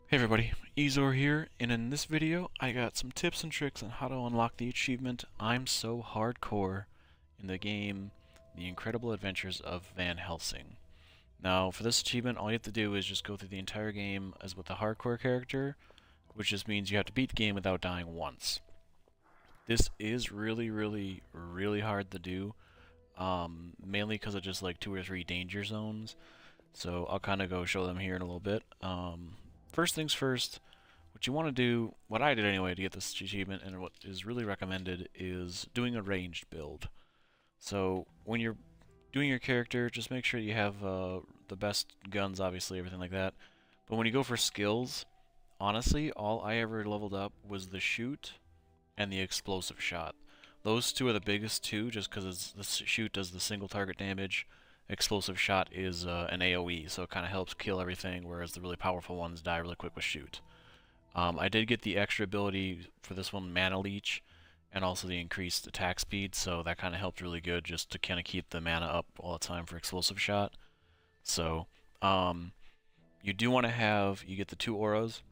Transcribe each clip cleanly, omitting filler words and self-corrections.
Hey everybody, Eezore here, and in this video I got some tips and tricks on how to unlock the achievement I'm So Hardcore in the game The Incredible Adventures of Van Helsing. Now for this achievement all you have to do is just go through the entire game as with the hardcore character, which just means you have to beat the game without dying once. This is really hard to do, mainly because of just like 2 or 3 danger zones, so I'll kind of go show them here in a little bit. First things first, what you want to do, what I did anyway to get this achievement, and what is really recommended, is doing a ranged build. So when you're doing your character, just make sure you have the best guns, obviously, everything like that. But when you go for skills, honestly, all I ever leveled up was the shoot and the explosive shot. Those two are the biggest two, just because the shoot does the single target damage. Explosive shot is an AoE, so it kind of helps kill everything, whereas the really powerful ones die really quick with shoot. I did get the extra ability for this one, Mana Leech, and also the increased attack speed, so that kind of helped really good just to kind of keep the mana up all the time for explosive shot. So, you do want to have, you get the 2 auras.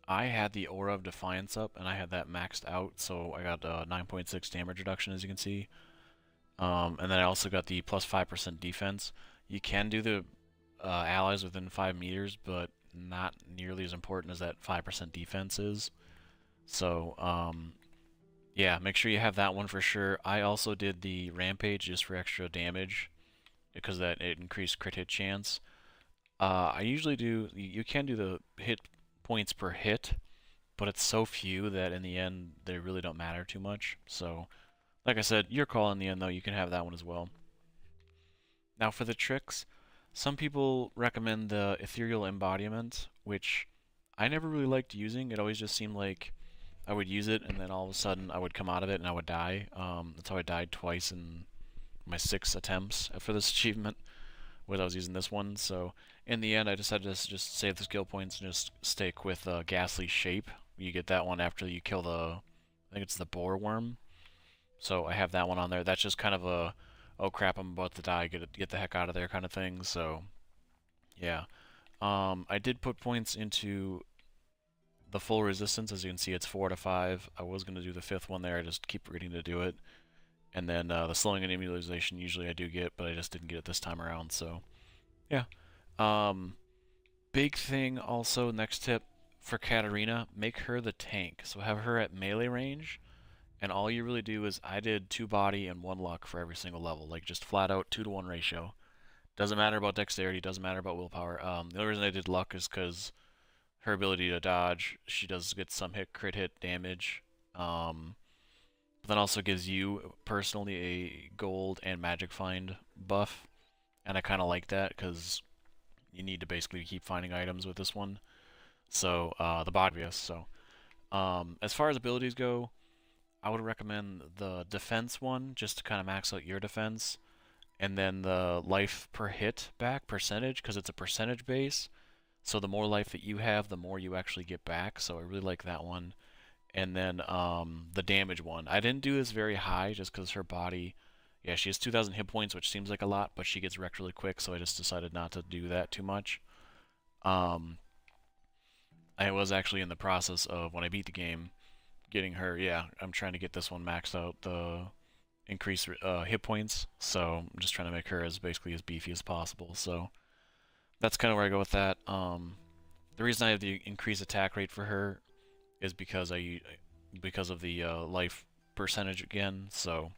I had the Aura of Defiance up, and I had that maxed out, so I got 9.6 damage reduction, as you can see. And then I also got the plus 5% defense. You can do the allies within 5 meters, but not nearly as important as that 5% defense is. So, yeah, make sure you have that one for sure. I also did the Rampage just for extra damage, because it increased crit hit chance. I usually do, you can do the hit points per hit, but it's so few that in the end they really don't matter too much. So, like I said, your call in the end though, you can have that one as well. Now for the tricks, some people recommend the ethereal embodiment, which I never really liked using. It always just seemed like I would use it and then all of a sudden I would come out of it and I would die. That's how I died twice in my 6 attempts for this achievement, when I was using this one. So in the end I decided to just save the skill points and just stick with Ghastly Shape. You get that one after you kill the, I think it's the boar worm. So I have that one on there. That's just kind of a, oh crap, I'm about to die, get the heck out of there kind of thing. So yeah, I did put points into the full resistance. As you can see, it's 4 to 5. I was gonna do the 5th one there. I just keep forgetting to do it. And then the slowing and immobilization usually I do get, but I just didn't get it this time around. So yeah. Big thing also, next tip for Katarina, make her the tank. So have her at melee range. And all you really do is, I did 2 body and 1 luck for every single level, like just flat out 2 to 1 ratio. Doesn't matter about dexterity, doesn't matter about willpower. The only reason I did luck is because her ability to dodge, she does get some crit hit damage. But then also gives you personally a gold and magic find buff, and I kind of like that because you need to basically keep finding items with this one. So the Bodvius. So as far as abilities go, I would recommend the defense one, just to kind of max out your defense, and then the life per hit back percentage, because it's a percentage base. So the more life that you have, the more you actually get back. So I really like that one. And then the damage one. I didn't do this very high just because her body, yeah, she has 2,000 hit points, which seems like a lot, but she gets wrecked really quick, so I just decided not to do that too much. Um, I was actually in the process of, when I beat the game, getting her, yeah, I'm trying to get this one maxed out, the increased hit points, so I'm just trying to make her as basically as beefy as possible, so that's kind of where I go with that. The reason I have the increased attack rate for her is because of the life percentage again, so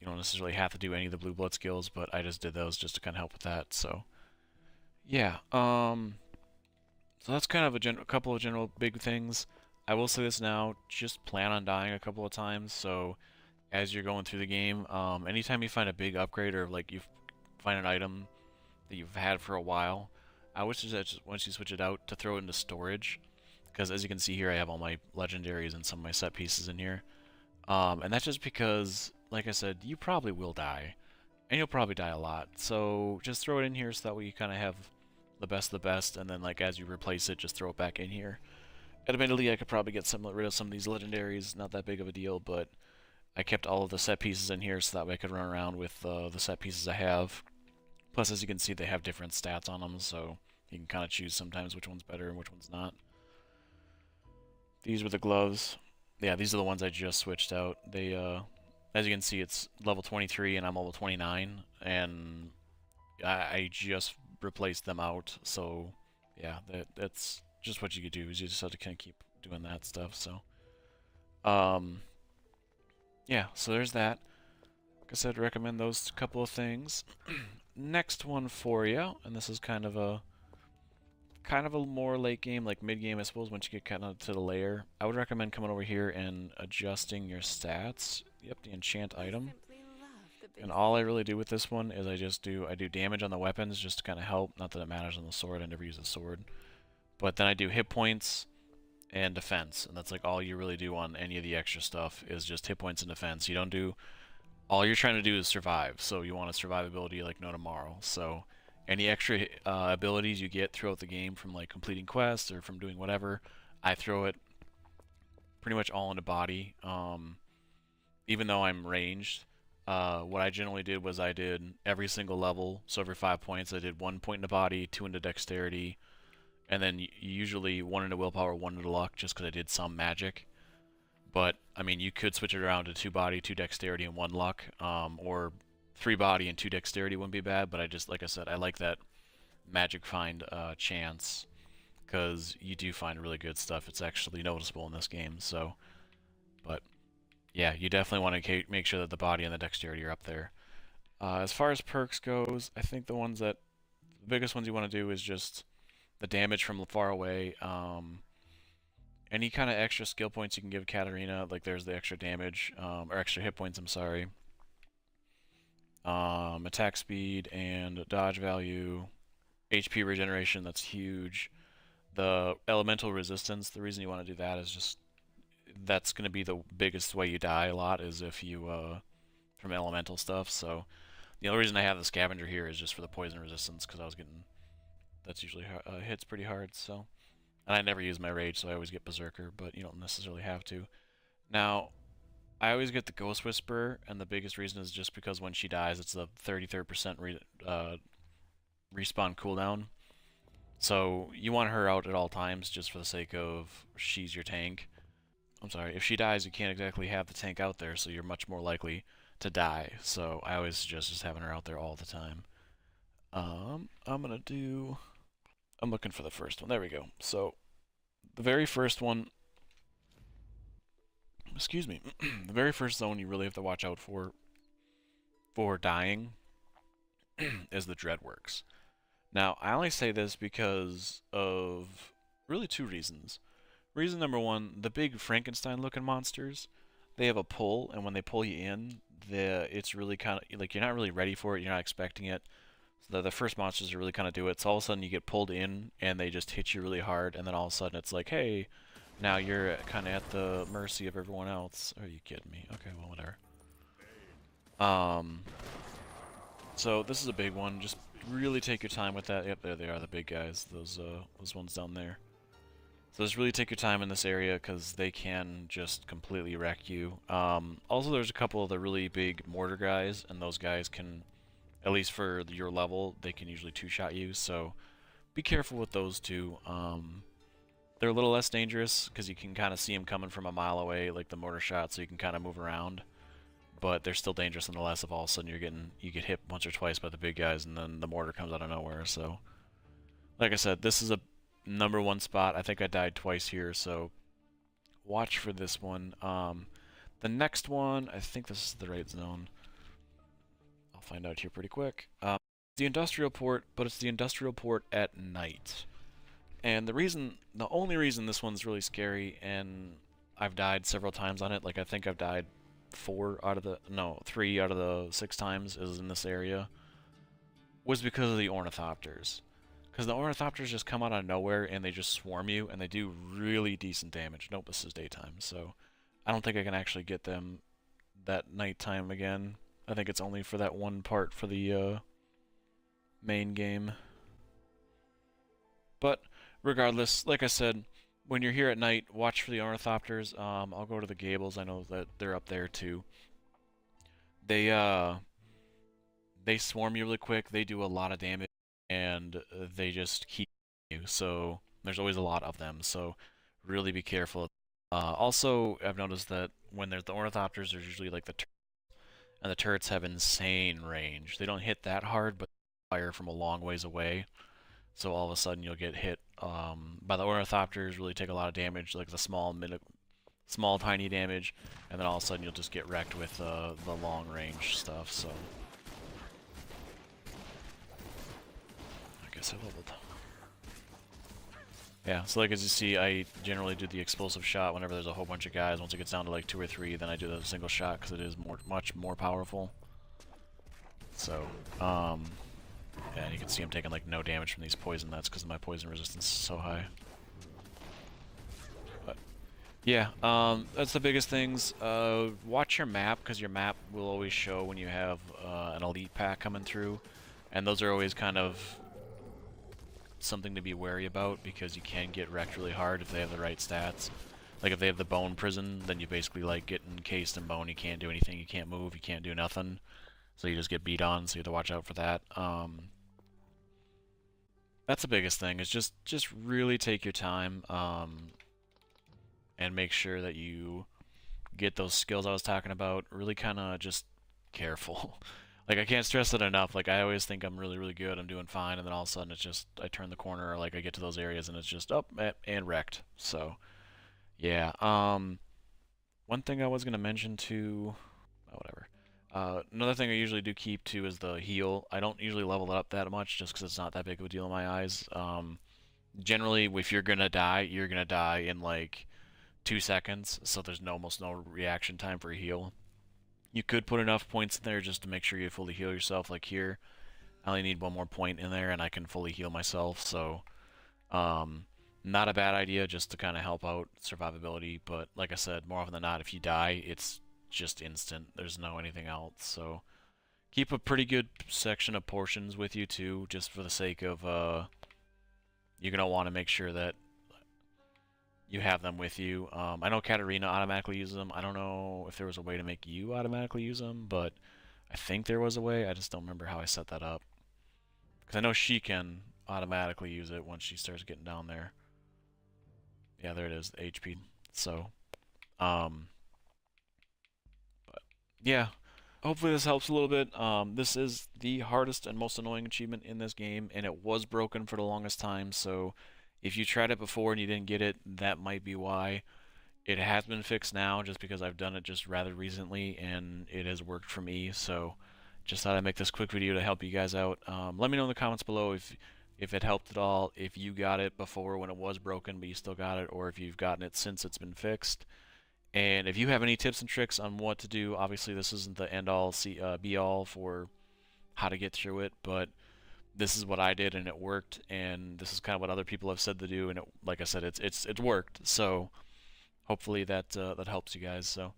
you don't necessarily have to do any of the blue blood skills, but I just did those just to kind of help with that, so yeah, so that's kind of a couple of general big things. I will say this now, just plan on dying a couple of times, so as you're going through the game, anytime you find a big upgrade or like you find an item that you've had for a while, I would suggest once you switch it out to throw it into storage, because as you can see here I have all my legendaries and some of my set pieces in here. And that's just because, like I said, you probably will die, and you'll probably die a lot, so just throw it in here so that way you kind of have the best of the best, and then like as you replace it, just throw it back in here. Admittedly, I could probably get rid of some of these legendaries, not that big of a deal, but I kept all of the set pieces in here so that way I could run around with the set pieces I have. Plus, as you can see, they have different stats on them, so You can kind of choose sometimes which one's better and which one's not. These were the gloves. Yeah, these are the ones I just switched out. They, as you can see, it's level 23 and I'm level 29, and I just replaced them out. So, yeah, that's just what you could do. Is you just have to kind of keep doing that stuff. So, yeah. So there's that. Like I said, recommend those couple of things. Next one for you, and this is kind of a more late game, like mid game, I suppose, once you get kind of to the layer. I would recommend coming over here and adjusting your stats. Yep, the enchant item. And all I really do with this one is I do damage on the weapons just to kind of help. Not that it matters on the sword, I never use the sword. But then I do hit points and defense, and that's like all you really do on any of the extra stuff is just hit points and defense. You don't do, all you're trying to do is survive, so you want a survivability like no tomorrow. So any extra abilities you get throughout the game from like completing quests or from doing whatever, I throw it pretty much all into body. Even though I'm ranged, what I generally did was I did every single level, so every 5 points I did 1 point into body, 2 into dexterity, and then usually 1 into willpower, 1 into luck, just because I did some magic. But, I mean, you could switch it around to 2 body, 2 dexterity, and 1 luck, or 3 body and 2 dexterity wouldn't be bad, but I just, like I said, I like that magic find chance, because you do find really good stuff. It's actually noticeable in this game, so, but, yeah, you definitely want to make sure that the body and the dexterity are up there. As far as perks goes, I think the biggest ones you want to do is just the damage from far away, any kind of extra skill points you can give Katarina, like there's the extra damage, or extra hit points, I'm sorry. Attack speed and dodge value, HP regeneration, that's huge. The elemental resistance, the reason you want to do that is just, that's going to be the biggest way you die a lot, is if you, from elemental stuff, so the only reason I have the scavenger here is just for the poison resistance, because I was getting, that's usually hits pretty hard, so. And I never use my rage, so I always get Berserker, but you don't necessarily have to. Now, I always get the Ghost Whisperer, and the biggest reason is just because when she dies, it's the 33% respawn cooldown. So you want her out at all times, just for the sake of she's your tank. I'm sorry, if she dies, you can't exactly have the tank out there, so you're much more likely to die. So I always suggest just having her out there all the time. I'm looking for the first one. There we go. So, the very first one, excuse me, the very first zone you really have to watch out for dying is the Dreadworks. Now, I only say this because of really 2 reasons. Reason number 1, the big Frankenstein-looking monsters, they have a pull, and when they pull you in, it's really kind of, like, you're not really ready for it, you're not expecting it. So the first monsters that really kind of do it, so all of a sudden you get pulled in, and they just hit you really hard, and then all of a sudden it's like, hey, now you're kind of at the mercy of everyone else. Are you kidding me? Okay, well, whatever. So this is a big one. Just really take your time with that. Yep, there they are, the big guys. Those ones down there. So just really take your time in this area, because they can just completely wreck you. Also, there's a couple of the really big mortar guys, and those guys can, at least for your level, they can usually 2-shot you, so be careful with those 2. They're a little less dangerous, because you can kind of see them coming from a mile away, like the mortar shot, so you can kind of move around. But they're still dangerous nonetheless if all of a sudden you get hit once or twice by the big guys, and then the mortar comes out of nowhere, so. Like I said, this is a number 1 spot. I think I died twice here, so watch for this one. The next one, I think this is the right zone. I'll find out here pretty quick. The industrial port, but it's the industrial port at night. And the only reason this one's really scary, and I've died several times on it, like I think I've died 3 out of the 6 times is in this area, was because of the ornithopters. Because the ornithopters just come out of nowhere and they just swarm you, and they do really decent damage. Nope, this is daytime, so I don't think I can actually get them that nighttime again. I think it's only for that one part for the main game. But regardless, like I said, when you're here at night, watch for the ornithopters. I'll go to the gables. I know that they're up there too. They swarm you really quick. They do a lot of damage, and they just keep so there's always a lot of them. So really be careful. Also, I've noticed that when there's the ornithopters, there's usually like and the turrets have insane range. They don't hit that hard, but fire from a long ways away. So all of a sudden you'll get hit by the ornithopters, really take a lot of damage, like the small tiny damage, and then all of a sudden you'll just get wrecked with the long range stuff. So I guess I leveled. Yeah, so like as you see, I generally do the explosive shot whenever there's a whole bunch of guys. Once it gets down to like 2 or 3, then I do the single shot because it is much more powerful. So, yeah, you can see I'm taking like no damage from these poison nuts because my poison resistance is so high. But yeah, that's the biggest things. Watch your map because your map will always show when you have an elite pack coming through, and those are always kind of something to be wary about because you can get wrecked really hard if they have the right stats. Like if they have the bone prison, then you basically like get encased in bone. You can't do anything. You can't move. You can't do nothing. So you just get beat on. So you have to watch out for that. That's the biggest thing. Is just really take your time and make sure that you get those skills I was talking about. Really kind of just careful. Like, I can't stress it enough. Like, I always think I'm really good, I'm doing fine, and then all of a sudden it's just, I turn the corner, or like I get to those areas and it's just up and wrecked. So, yeah. One thing I was gonna mention too, oh, whatever. Another thing I usually do keep too is the heal. I don't usually level it up that much just because it's not that big of a deal in my eyes. Generally, if you're gonna die in like 2 seconds, so there's almost no reaction time for a heal. You could put enough points in there just to make sure you fully heal yourself. Like here, I only need 1 more point in there and I can fully heal myself. So, not a bad idea just to kind of help out survivability. But like I said, more often than not, if you die, it's just instant. There's no anything else. So keep a pretty good section of portions with you too, just for the sake of you're gonna want to make sure that you have them with you. I know Katarina automatically uses them. I don't know if there was a way to make you automatically use them, but I think there was a way. I just don't remember how I set that up. Because I know she can automatically use it once she starts getting down there. Yeah, there it is, the HP. So, um, but yeah, hopefully this helps a little bit. This is the hardest and most annoying achievement in this game, and it was broken for the longest time, so if you tried it before and you didn't get it, that might be why. It has been fixed now just because I've done it just rather recently and it has worked for me, so just thought I'd make this quick video to help you guys out. Let me know in the comments below if it helped at all, if you got it before when it was broken but you still got it, or if you've gotten it since it's been fixed. And if you have any tips and tricks on what to do, obviously this isn't the end-all be-all for how to get through it, but this is what I did and it worked, and this is kind of what other people have said to do, and like I said, it's worked. So hopefully that helps you guys. So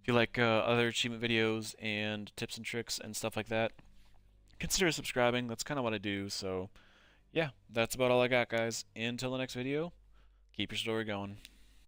if you like other achievement videos and tips and tricks and stuff like that, consider subscribing. That's kind of what I do. So yeah, that's about all I got, guys. Until the next video, keep your story going.